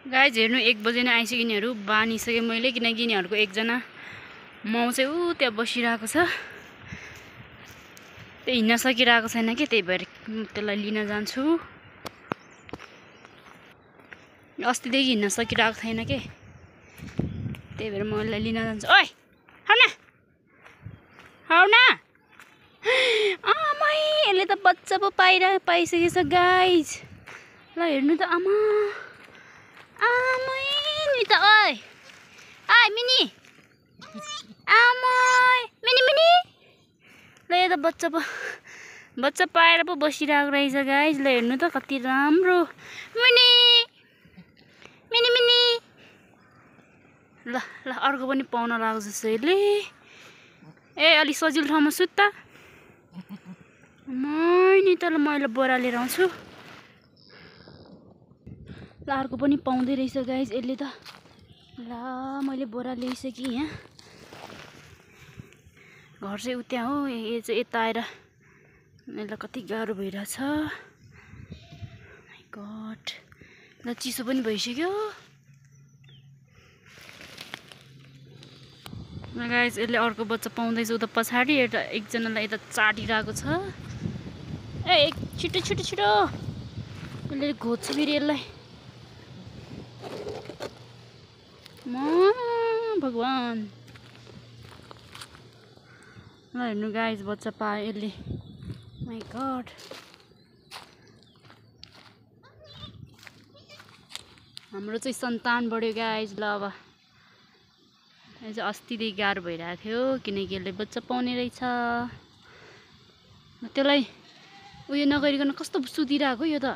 Guys हेर्नु 1 बजे नै आइसक्यो यिनीहरू बानिसके मैले किनकि यिनीहरूको एकजना माउ चाहिँ ऊ त्यहाँ बसिरहेको छ त्यो हिँड्न सकिरहेको छैन के त्यही भएर त्यसलाई लिन जान्छु अस्तिदेखि हिँड्न सकिरहेको छैन के त्यही भएर म यसलाई लिन जान्छु ओइ हाउना आमै यसले त बच्चा पो पाइसकेछ गाइज ल हेर्नु त आमा आमै नि त ओइ मिनी आमै मिनी ल यो त बच्चा पाएर पो बसिरहेको रहेछ गाइज ल हेर्नु त कति राम्रो मिनी ल अर्को पनि पाउन लाग्छ जस्तो यसले अलि सजिलो ठाउँमा सुत्ता नि त ल मैले बोरा लिएर आउँछु ल अर्को पनि पाउँदै रहेछ गाइज यसले त ल मैले बोरा ल्याइसकेँ यहाँ घर चाहिँ उ त्यहाँ हो यो चाहिँ यता आएर यसलाई कति गाह्रो भइरहेछ माइ गड ल चिसो पनि भइसक्यो गाइज यसले अर्को बच्चा पाउँदैछ उता पछाडि एउटा एकजनालाई यता चाटिरहेको छ छिटो यसले घोज्छ फेरि यसलाई भगवान् ल हेर्नु गाइज बच्चा पायो यसले माइ गड हाम्रो चाहिँ सन्तान बढ्यो गाइज ल अब यो चाहिँ अस्तिदेखि गाह्रो भइरहेको थियो किनकि यसले बच्चा पाउने रहेछ त्यसलाई उयो नगरिकन कस्तो सुतिरहेको यो त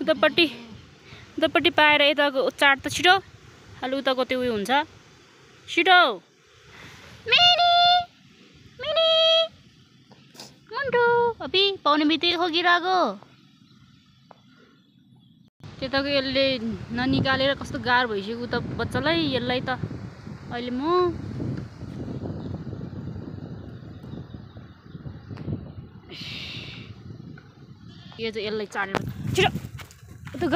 उतापट्टि पाएर यताको चाट त छिटो अलि उताको त्यो उयो हुन्छ छिटो मिनी मुन्टु अबि पाउने बित्तिकै खोकिरहेको त्यताको यसले ननिकालेर कस्तो गाह्रो भइसक्यो उता बच्चालाई यसलाई त अहिले म यो चाहिँ यसलाई चाडेर छिटो उता ग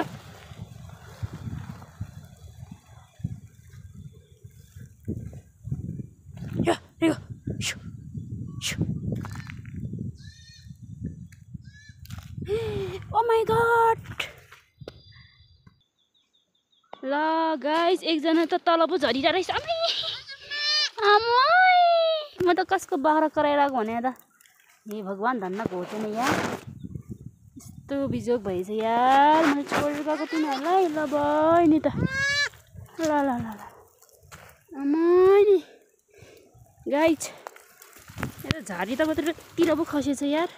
ओ माई गड ल गाइस एकजना त तल पो झरिरहेको रहेछ आमै म त कसको बाख्रा कराइरहेको भने त हे भगवान् धन्न घोचेन यार यस्तो बिजोग भएछ यार मैले छोडेर गएको तिनीहरूलाई ल बहिनी त ल आमै नि गाइस यो झाडी त कतितिर पो खसेछ यार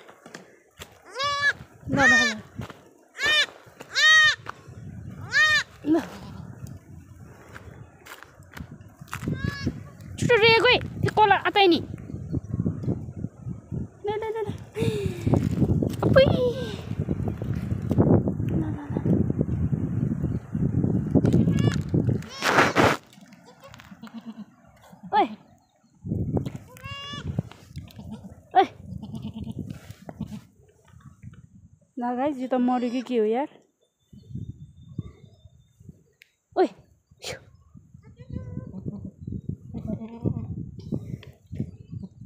ल छिटो रे गए त्यो कोला आताइ नि ल गाइस यो त मर्यो कि के हो यार ओइ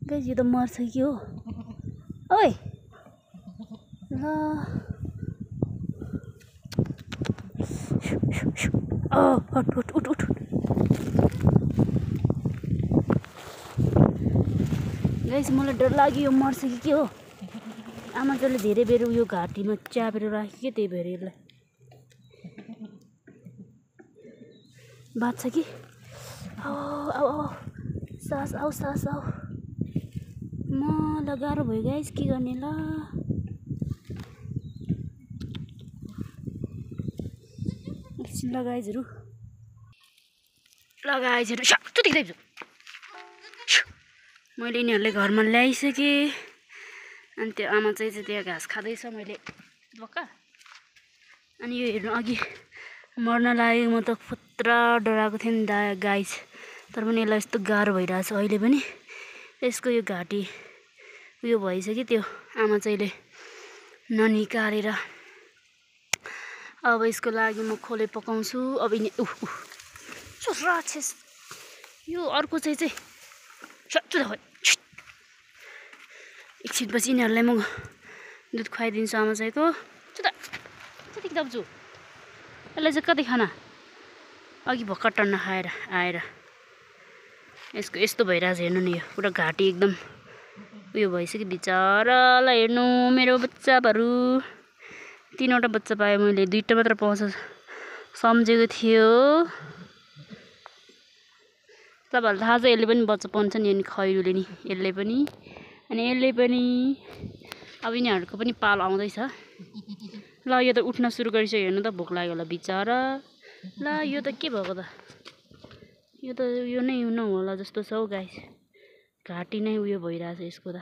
गाइस यो त मर्छ कि हो ओइ ल उठ गाइस मलाई डर लाग्यो यो मर्छ कि के हो आमाले धेरै बेर उयो घाँटीमा च्यापेर राख्यो कि त्यही भएर यसलाई बाँच्छ कि सास आऊ म ल गाह्रो भयो गाइस के गर्ने ल एकछिन लगाइजहरू सक्छु देख्दैछु मैले यिनीहरूलाई घरमा ल्याइसकेँ अनि त्यो आमा चाहिँ त्यहाँ घाँस खाँदैछ मैले बोका अनि यो हेर्नु अघि मर्न लागेको म त पुत्रा डराएको थिएँ नि गाइस तर पनि यसलाई यस्तो गाह्रो भइरहेछ अहिले पनि यसको यो घाँटी उयो भइसक्यो त्यो आमा चाहिँले ननिकालेर अब यसको लागि म खोले पकाउँछु। अब यिनी राक्षस यो अर्को चाहिँ एकछिनपछि यिनीहरूलाई म दुध खुवाइदिन्छु आमा चाहिँको। कति दब्जु यसलाई चाहिँ कति खाना अघि भर्खर टन्न खाएर आएर यसको यस्तो भइरहेछ हेर्नु नि। यो पुरा घाँटी एकदम उयो भइसक्यो बिचरालाई हेर्नु। मेरो बच्चाहरू 3वटा बच्चा पाएँ मैले, 2टा मात्र पाउँछ सम्झेको थियो। तपाईँहरूलाई थाहा छ यसले पनि बच्चा पाउँछ नि अनि खैरुले नि यसले पनि अनि यसले पनि। अब यिनीहरूको पनि पाल आउँदैछ। ल यो त उठ्न सुरु गरिसक्यो हेर्नु त, भोक लाग्यो होला बिचरा। ल यो त के भएको त, यो त यो नै नहोला जस्तो छ हौ गाइस। घाँटी नै उयो भइरहेछ यसको त,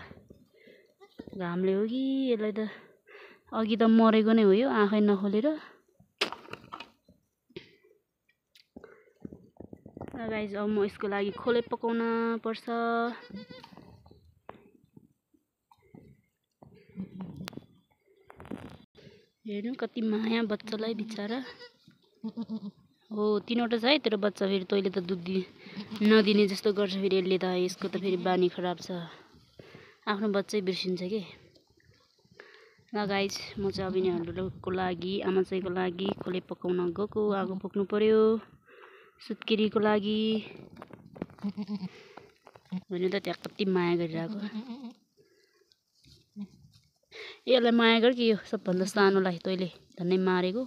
घामले हो कि यसलाई त अघि त मरेको नै हो यो आँखै नखोलेर। गाइस अब म यसको लागि खोले पकाउन पर्छ। हेर्नु कति माया बच्चालाई बिचरा। हो 3वटा छ है तेरो बच्चा। फेरि तैँले त दुध नदिने जस्तो गर्छ फेरि यसले त। यसको त फेरि बानी खराब छ, आफ्नो बच्चै बिर्सिन्छ कि। ल गाइस म चाहिँ अब यिनीहरूको लागि आमा चाहिँको लागि खोले पकाउन गएको। आगो पोख्नु पर्यो सुत्केरीको लागि। हेर्नु त त्यहाँ कति माया गरिरहेको। यसलाई माया गर कि यो सबभन्दा सानोलाई तैँले झन्डै मारेको।